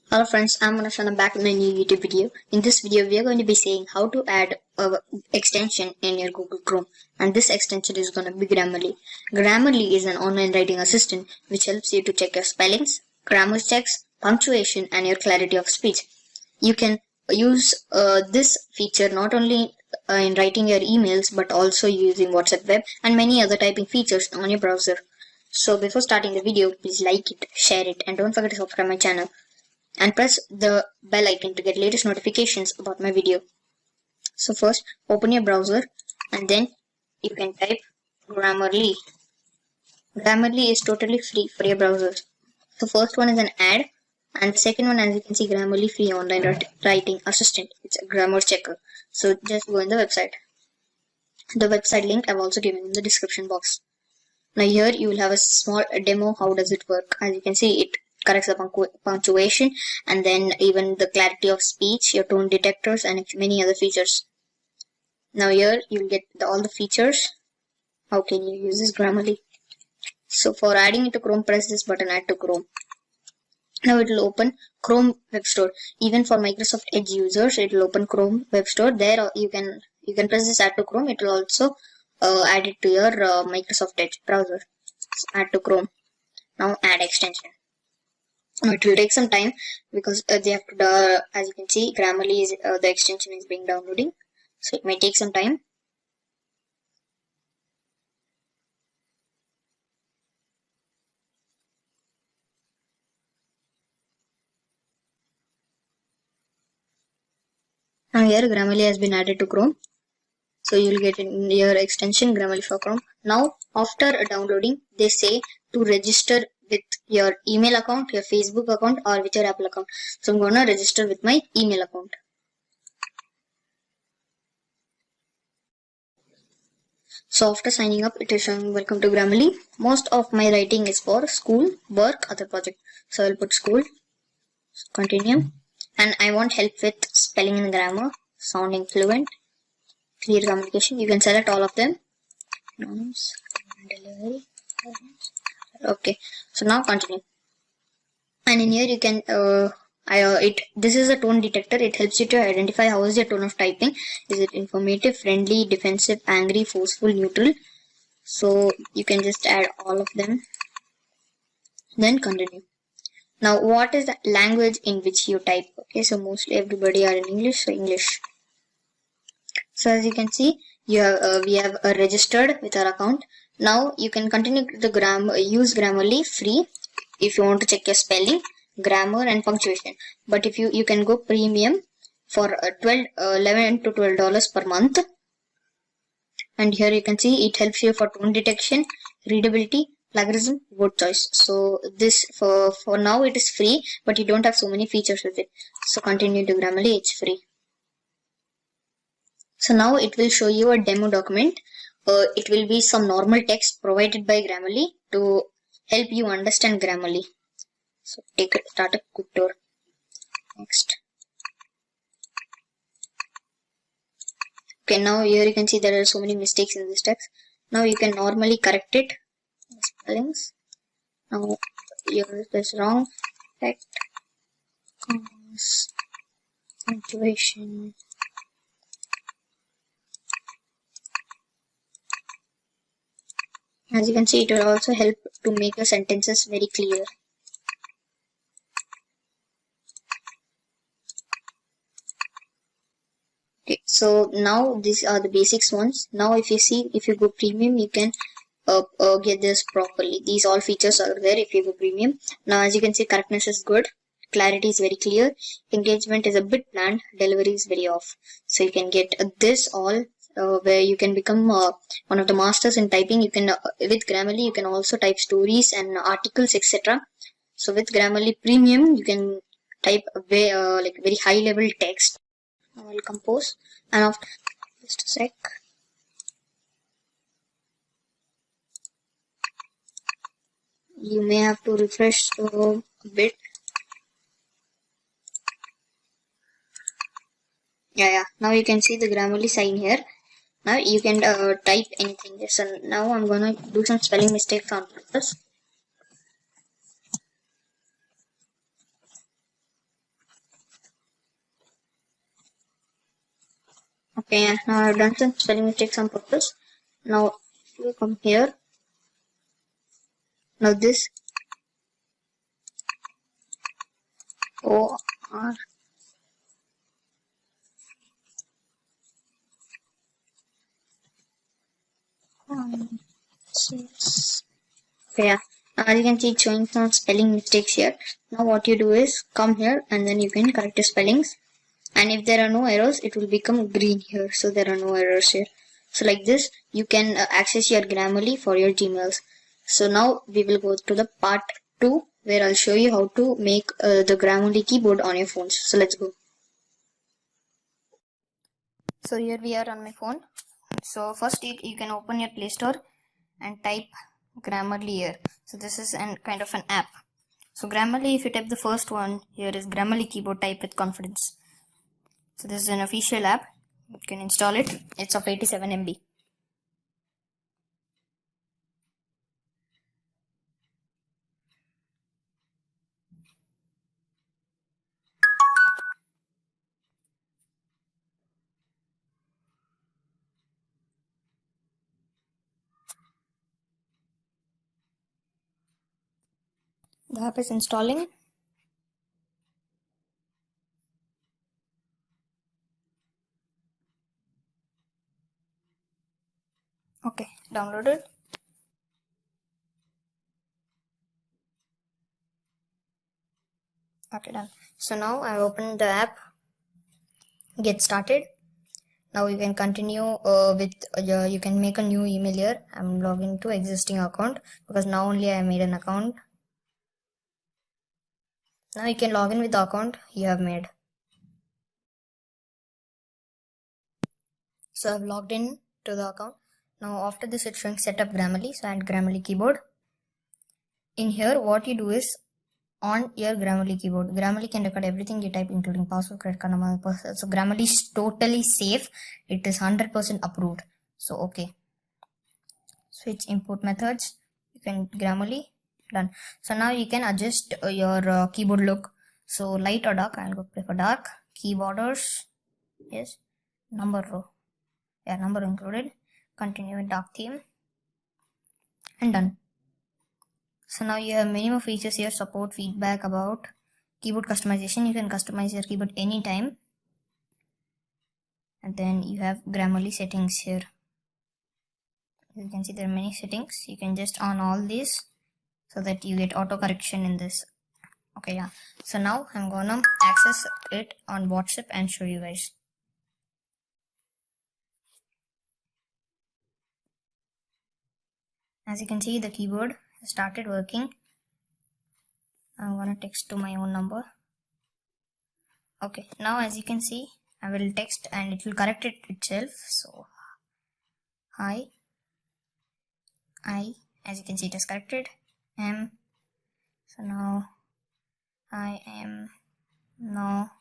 Hello friends, I'm Manush and I'm back in my new YouTube video. In this video, we are going to be saying how to add a extension in your Google Chrome. And this extension is going to be Grammarly. Grammarly is an online writing assistant which helps you to check your spellings, grammar checks, punctuation, and your clarity of speech. You can use this feature not only in writing your emails but also using WhatsApp web and many other typing features on your browser. So before starting the video, please like it, share it, and don't forget to subscribe my channel and press the bell icon to get latest notifications about my video. So first open your browser and then you can type Grammarly. Grammarly is totally free for your browser. The first one is an ad and the second one, as you can see, Grammarly free online writing assistant. It's a grammar checker. So just go in the website. The website link I've also given in the description box. Now here you will have a small demo how does it work. As you can see, it corrects the punctuation and then even the clarity of speech, your tone detectors, and many other features. Now here you'll get all the features. How can you use this Grammarly? So for adding it to Chrome, press this button, add to Chrome. Now it will open Chrome Web Store. Even for Microsoft Edge users, it will open Chrome Web Store. There you can press this add to Chrome. It will also add it to your Microsoft Edge browser. So add to Chrome. Now add extension. Now it will take some time because they have to. As you can see, Grammarly is the extension is being downloading, so it may take some time. Now here Grammarly has been added to Chrome. So you'll get in your extension Grammarly for Chrome. Now after downloading, they say to register with your email account, your Facebook account, or with your Apple account. So I'm gonna register with my email account. So after signing up, it is showing welcome to Grammarly. Most of my writing is for school, work, other project. So I'll put school, continue, and I want help with spelling and grammar, sounding fluent, clear communication. You can select all of them. Nouns, delivery. Okay, so now continue. And in here you can this is a tone detector. It helps you to identify how is your tone of typing. Is it informative, friendly, defensive, angry, forceful, neutral? So you can just add all of them. Then continue. Now what is the language in which you type? Okay, so mostly everybody are in English, so English. So as you can see, you have we have registered with our account. Now you can continue the use Grammarly free if you want to check your spelling, grammar, and punctuation. But if you can go premium for $11 to $12 per month. And here you can see it helps you for tone detection, readability, plagiarism, word choice. So this for now it is free, but you don't have so many features with it. So continue to Grammarly, it's free. So now it will show you a demo document. It will be some normal text provided by Grammarly to help you understand Grammarly. So start a quick tour. Next. Okay, now here you can see there are so many mistakes in this text. Now you can normally correct it. Spellings. Now here is wrong. Correct. Punctuation. As you can see, it will also help to make your sentences very clear. Okay, so now these are the basics ones. Now if you go premium, you can get this properly. These all features are there if you go premium. Now as you can see, correctness is good, clarity is very clear, engagement is a bit bland, delivery is very off. So you can get this all where you can become one of the masters in typing. You can with Grammarly you can also type stories and articles, etc. So with Grammarly premium you can type like very high level text. I will compose, and after just a sec. You may have to refresh a bit. Yeah. Now you can see the Grammarly sign here. Now you can type anything. So now I'm gonna do some spelling mistakes on purpose. Okay, now I've done some spelling mistakes on purpose. Now you come here. Now this O R 6. Okay, yeah. As you can see, it's showing some spelling mistakes here. Now what you do is come here and then you can correct the spellings. And if there are no errors, it will become green here. So there are no errors here. So like this, you can access your Grammarly for your Gmails. So now we will go to the part 2 where I'll show you how to make the Grammarly keyboard on your phones. So let's go. So here we are on my phone. So first you can open your Play Store and type Grammarly here. So this is kind of an app. So Grammarly, if you type the first one, here is Grammarly keyboard, type with confidence. So this is an official app. You can install it. It's of 87 MB. The app is installing. Okay, downloaded. Okay, done. So now I opened the app. Get started. Now you can continue with you can make a new email here. I'm logging to existing account because now only I made an account. Now you can log in with the account you have made. So I've logged in to the account. Now after this it's showing setup Grammarly. So add Grammarly keyboard. In here what you do is on your Grammarly keyboard. Grammarly can record everything you type including password, credit card number. So Grammarly is totally safe. It is 100% approved. So okay. Switch input methods. You can Grammarly. Done. So now you can adjust your keyboard look. So light or dark. I'll go prefer dark. Key borders. Yes. Number row. Yeah, number included. Continue with dark theme. And done. So now you have many more features here. Support, feedback about keyboard customization. You can customize your keyboard anytime. And then you have Grammarly settings here. You can see there are many settings. You can just on all these so that you get auto correction in this. Okay, yeah. So now I'm gonna access it on WhatsApp and show you guys. As you can see, the keyboard started working. I'm gonna text to my own number. Okay, now as you can see, I will text and it will correct it itself. So hi, as you can see, it is corrected. So now I am now